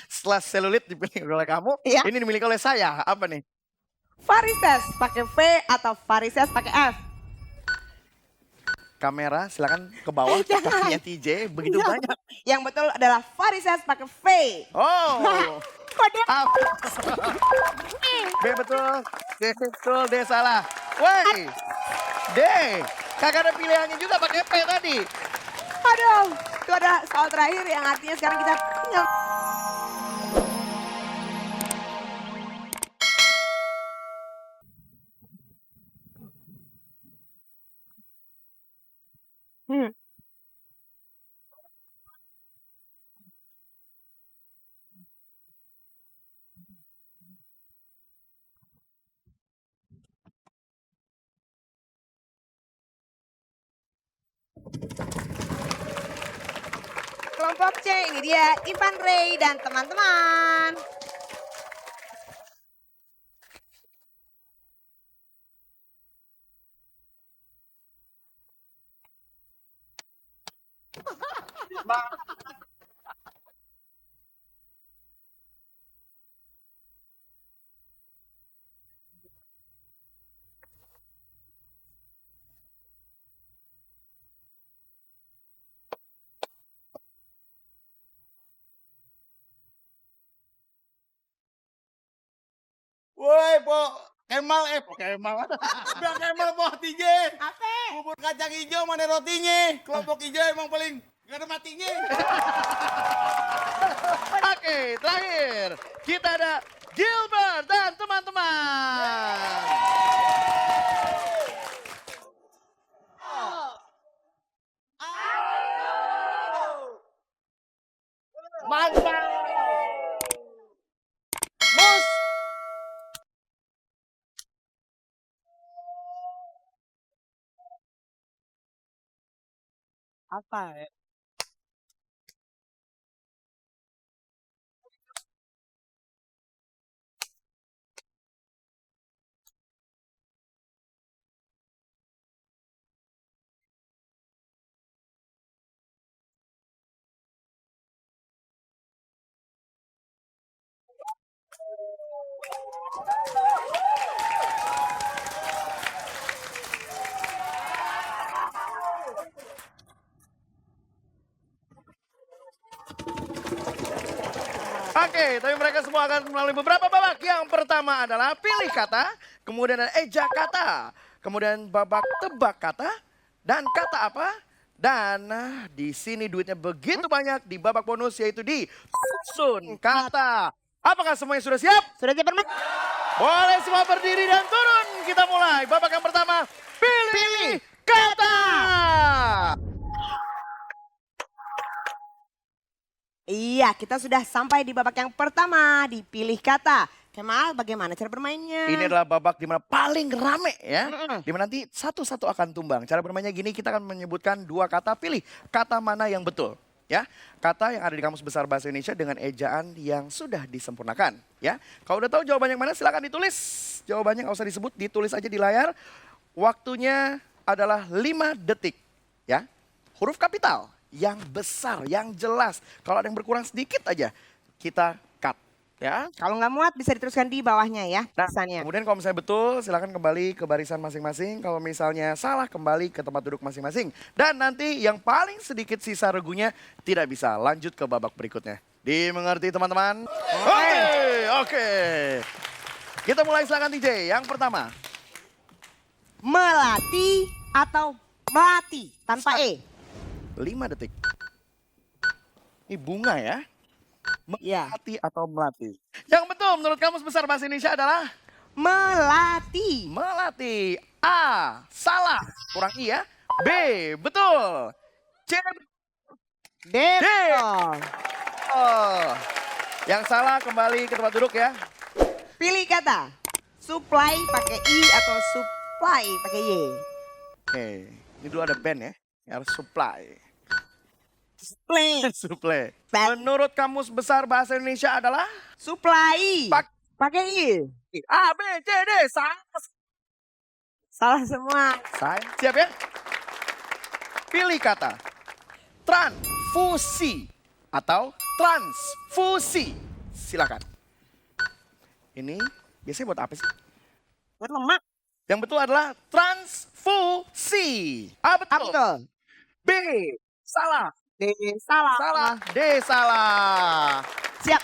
Setelah selulit dipilih oleh kamu, Iya. ini dimiliki oleh saya. Apa nih? Varises pakai V atau varises pakai F? Kamera silakan ke bawah Jangan. kakaknya TJ. Begitu Jangan. banyak. Yang betul adalah varises pakai V. Oh. Kode. A. B betul. C betul. D salah. Woi. D. Kakak ada pilihannya juga pakai P tadi. Aduh, itu ada soal terakhir yang artinya sekarang kita tinggal. Kelompok C ini dia Ivan Ray dan teman-teman. Woi, Po Kemal, Po Kemal. Bang Kemal, Po TJ. Apa? Bubur kacang hijau mana rotinya? Kelompok hijau emang paling gak ada matinya. Oke, terakhir. Kita ada Gilbert dan teman-teman. Mantap. Mus. Apa ya? Oke, tapi mereka semua akan melalui beberapa babak. Yang pertama adalah pilih kata, kemudian ada ejak kata, kemudian babak tebak kata, dan kata apa. Dan di sini duitnya begitu banyak di babak bonus yaitu di susun kata. Apakah semuanya sudah siap? Sudah siap bermain? Boleh semua berdiri dan turun. Kita mulai. Babak yang pertama, pilih kata. Iya, kita sudah sampai di babak yang pertama, dipilih kata. Kemal, bagaimana cara bermainnya? Ini adalah babak dimana paling rame ya. Dimana nanti satu-satu akan tumbang. Cara bermainnya gini, kita akan menyebutkan dua kata, pilih kata mana yang betul. Ya, kata yang ada di Kamus Besar Bahasa Indonesia dengan ejaan yang sudah disempurnakan. Ya, kalau udah tahu jawabannya yang mana silakan ditulis. Jawabannya nggak usah disebut, ditulis aja di layar. Waktunya adalah 5 detik. Ya, huruf kapital yang besar, yang jelas. Kalau ada yang berkurang sedikit aja, kita cut. Ya, Kalau nggak muat bisa diteruskan di bawahnya ya, nah, tulisannya. kemudian kalau misalnya betul, silakan kembali ke barisan masing-masing. Kalau misalnya salah, kembali ke tempat duduk masing-masing. Dan nanti yang paling sedikit sisa regunya tidak bisa lanjut ke babak berikutnya. Dimengerti teman-teman? Oke. Kita mulai, silakan TJ. Yang pertama. Melati atau melati tanpa E? 5 detik. Ini bunga ya. Iya. Melati atau melati. Yang betul menurut Kamus Besar Bahasa Indonesia adalah Melati. melati. A, salah. Kurang I ya. B, betul. C, Betul. oh. Yang salah kembali ke tempat duduk ya. Pilih kata. Supply pakai I atau supply pakai Y? Oke, ini dulu ada band ya. Yang harus supply. Supply. Supply. Menurut Kamus Besar Bahasa Indonesia adalah Supply. Pakai I. A, B, C, D. Salah semua. Saya siap ya? Pilih kata. Transfusi atau transfusi? Silakan. Ini biasanya buat apa sih? Buat lemak. Yang betul adalah transfusi. A betul. A betul. B salah. D salah. Salah. D salah. Siap.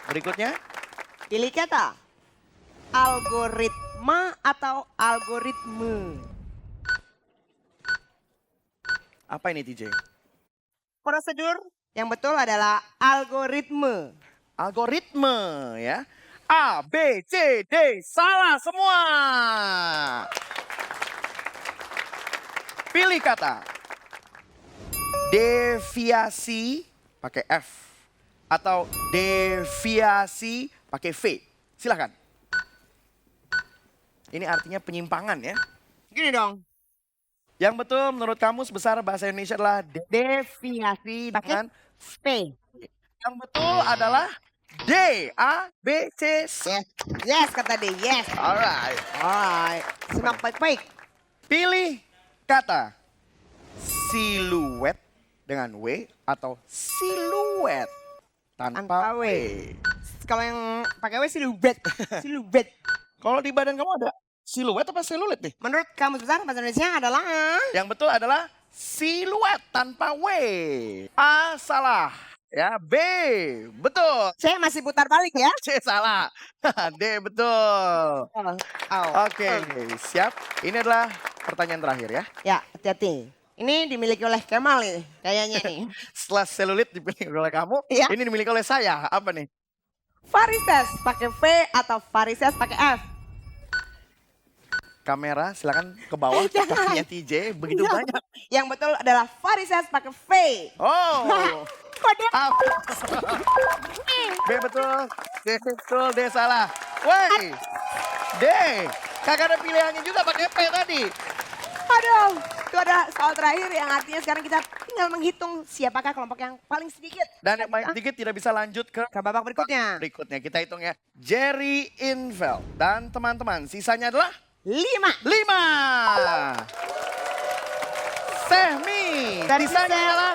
Berikutnya. Pilih kata. Algoritma atau algoritme? Apa ini TJ? Prosedur yang betul adalah algoritme. Algoritme ya. A, B, C, D. Salah semua. Pilih kata. Deviasi pakai F. Atau deviasi pakai V. Silakan. Ini artinya penyimpangan ya. Gini dong. Yang betul menurut kamus besar bahasa Indonesia adalah deviasi dengan V. yang betul adalah D, A, B, C, C. Yes kata D. Yes. Alright. Alright. Simak baik-baik. Pilih kata siluet dengan W atau siluet tanpa Tanpa W. W. Kalau yang pakai W siluet. Siluet. Kalau di badan kamu ada siluet apa selulit nih? Menurut kamus besar bahasa Indonesia adalah Yang betul adalah siluet tanpa W. A salah. Ya, B betul. saya masih putar balik ya. C salah. D betul. Oh. Oke, siap. Ini adalah pertanyaan terakhir ya. Ya, hati-hati. Ini dimiliki oleh Kemal nih, kayaknya nih. Setelah selulit dipilih oleh kamu, Iya. ini dimiliki oleh saya. Apa nih? Varises pakai V atau varises pakai F? Kamera silakan ke bawah kakinya TJ begitu Iya. banyak. Yang betul adalah varises pakai V. Oh. Kode A. B betul. D betul, D salah. Woi. D. Kagak ada pilihannya juga pakai P tadi. Aduh, itu ada soal terakhir yang artinya sekarang kita tinggal menghitung siapakah kelompok yang paling sedikit. Dan yang paling sedikit tidak bisa lanjut ke Ke babak berikutnya. berikutnya. Kita hitung ya. Jerry Infeld dan teman-teman. Sisanya adalah 5. 5. Sehmi. Dan Sisanya sisa- adalah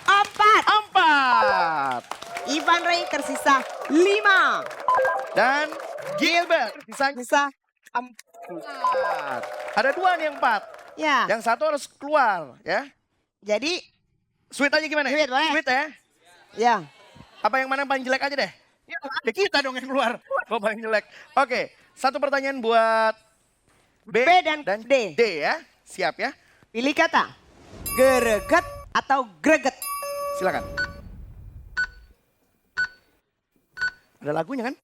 4. 4. Ivan Ray tersisa 5. Dan Gilbert. Sisanya Bisa 4. 4. Ada 2 nih yang 4. Ya, Yang satu harus keluar ya. jadi Sweet aja gimana? Sweet, boleh. Sweet ya. ya. Apa yang mana yang paling jelek aja deh? Ya kita dong yang keluar. Oh paling jelek. Oke, satu pertanyaan buat B, B dan D. D ya. Siap ya. Pilih kata. Gereget atau greget? Silakan. Ada lagunya kan?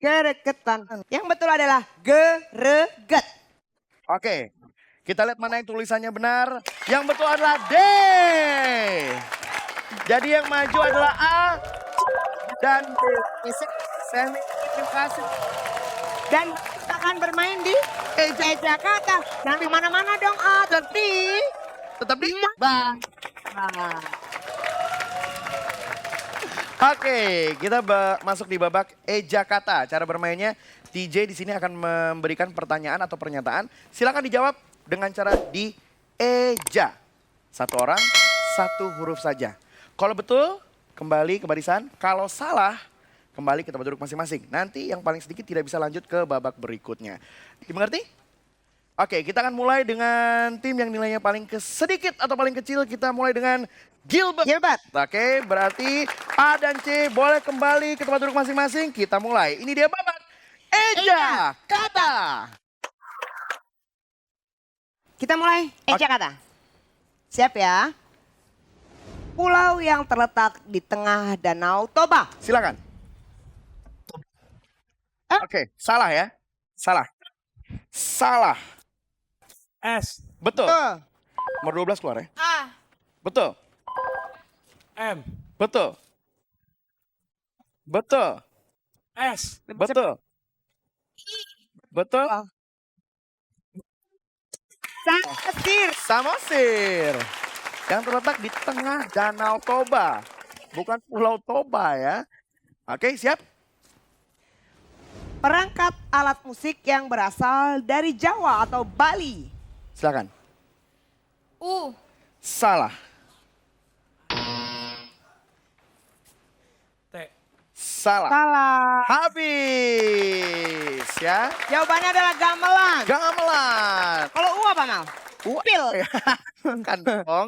Geregetan. Yang betul adalah gereget. Oke. Kita lihat mana yang tulisannya benar. Yang betul adalah D. Jadi yang maju adalah A dan D. Semi, terima kasih. Dan kita akan bermain di Eja Kata. Jangan kemana-mana dong, tapi Tetap di Bang. Oke, kita masuk di babak eja kata. Cara bermainnya, TJ di sini akan memberikan pertanyaan atau pernyataan. Silakan dijawab dengan cara di eja. Satu orang, satu huruf saja. Kalau betul, kembali ke barisan. Kalau salah, kembali ke tempat duduk masing-masing. Nanti yang paling sedikit tidak bisa lanjut ke babak berikutnya. Dimengerti? Oke, kita akan mulai dengan tim yang nilainya paling sedikit atau paling kecil. Kita mulai dengan Gilbert. Gilbert. Oke, berarti A dan C boleh kembali ke tempat duduk masing-masing. Kita mulai. Ini dia babak eja kata. Kita mulai Eja Kata. Siap ya. Pulau yang terletak di tengah Danau Toba. Silakan. Oke, salah ya. Salah. Salah. S. Betul. Betul. Nomor 12 keluar ya. A. Betul. M. Betul. Betul. S. Betul. Betul. Samosir. Samosir. Yang terletak di tengah Danau Toba. Bukan Pulau Toba ya. Oke, siap? Perangkat alat musik yang berasal dari Jawa atau Bali. Silakan. U. Salah. Salah. Salah. Habis ya. Jawabannya adalah gamelan. Gamelan. Kalau U apa, Mal? U- Pil. Kan dong.